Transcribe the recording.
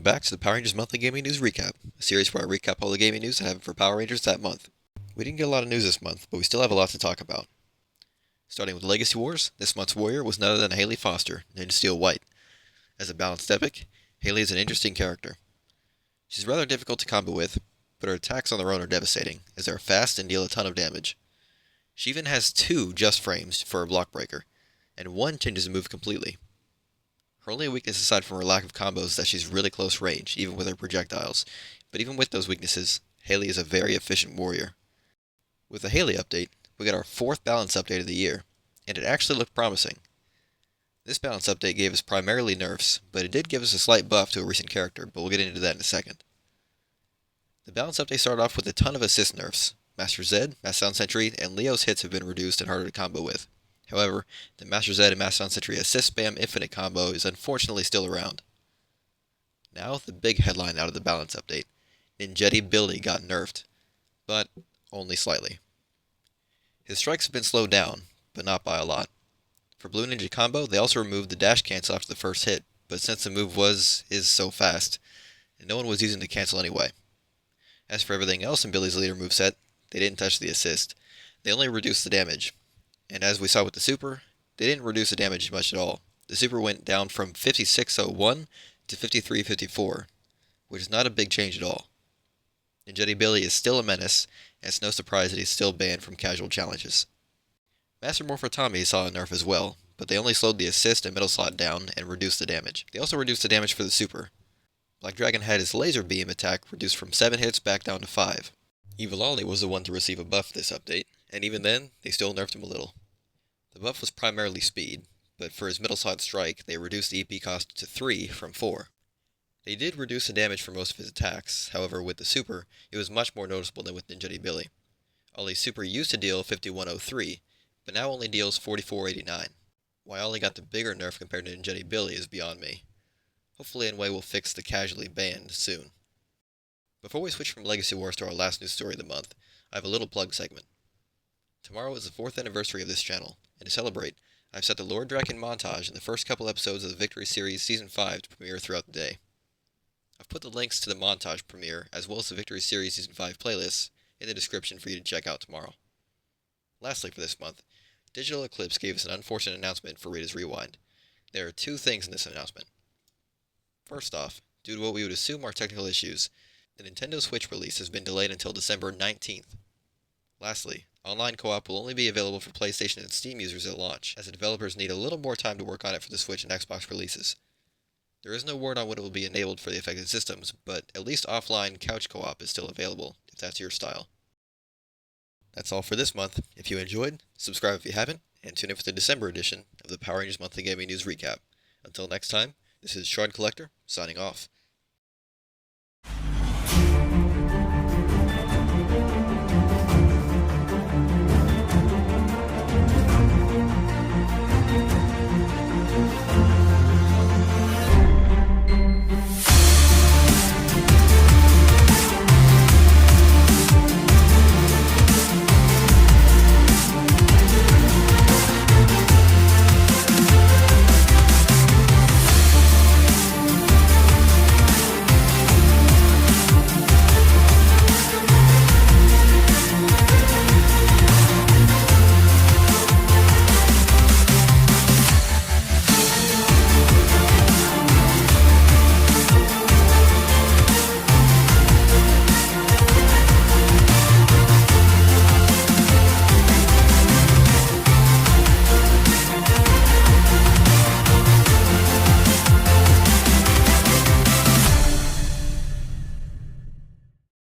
back to the Power Rangers Monthly Gaming News Recap, a series where I recap all the gaming news that happened for Power Rangers that month. We didn't get a lot of news this month, but we still have a lot to talk about. Starting with Legacy Wars, this month's warrior was none other than Haley Foster, Ninja Steel White. As a balanced epic, Haley is an interesting character. She's rather difficult to combo with, but her attacks on their own are devastating, as they are fast and deal a ton of damage. She even has 2 just frames for her block breaker, and 1 changes the move completely. Her only weakness aside from her lack of combos is that she's really close range, even with her projectiles, but even with those weaknesses, Haley is a very efficient warrior. With the Haley update, we got our 4th balance update of the year, and it actually looked promising. This balance update gave us primarily nerfs, but it did give us a slight buff to a recent character, but we'll get into that in a second. The balance update started off with a ton of assist nerfs. Master Zed, Master Sound Sentry, and Leo's hits have been reduced and harder to combo with. However, the Master Zed and Master Sound Sentry assist spam infinite combo is unfortunately still around. Now, the big headline out of the balance update. Ninjetti Billy got nerfed, but only slightly. His strikes have been slowed down, but not by a lot. For Blue Ninja combo, they also removed the dash cancel after the first hit, but since the move is so fast, no one was using the cancel anyway. As for everything else in Billy's leader moveset, they didn't touch the assist. They only reduced the damage. And as we saw with the super, they didn't reduce the damage much at all. The super went down from 5601 to 5354, which is not a big change at all. Ninjetti Billy is still a menace, and it's no surprise that he's still banned from casual challenges. Master Morpho Tommy saw a nerf as well, but they only slowed the assist and middle slot down and reduced the damage. They also reduced the damage for the super. Black Dragon had his laser beam attack reduced from 7 hits back down to 5. Evil Ollie was the one to receive a buff this update, and even then, they still nerfed him a little. The buff was primarily speed, but for his middle slot strike, they reduced the EP cost to 3 from 4. They did reduce the damage for most of his attacks, however with the super, it was much more noticeable than with Ninjetti Billy. Ollie's super used to deal 5103, but now only deals 4489. Why Ollie got the bigger nerf compared to Ninjetti Billy is beyond me. Hopefully Enway will fix the casually banned soon. Before we switch from Legacy Wars to our last news story of the month, I have a little plug segment. Tomorrow is the 4th anniversary of this channel, and to celebrate, I've set the Lord Draken montage in the first couple episodes of the Victory Series Season 5 to premiere throughout the day. I've put the links to the montage premiere, as well as the Victory Series Season 5 playlists, in the description for you to check out tomorrow. Lastly for this month, Digital Eclipse gave us an unfortunate announcement for Rita's Rewind. There are 2 things in this announcement. First off, due to what we would assume are technical issues, the Nintendo Switch release has been delayed until December 19th. Lastly, online co-op will only be available for PlayStation and Steam users at launch, as the developers need a little more time to work on it for the Switch and Xbox releases. There is no word on when it will be enabled for the affected systems, but at least offline couch co-op is still available, if that's your style. That's all for this month. If you enjoyed, subscribe if you haven't, and tune in for the December edition of the Power Rangers Monthly Gaming News Recap. Until next time, this is Shard Collector, signing off.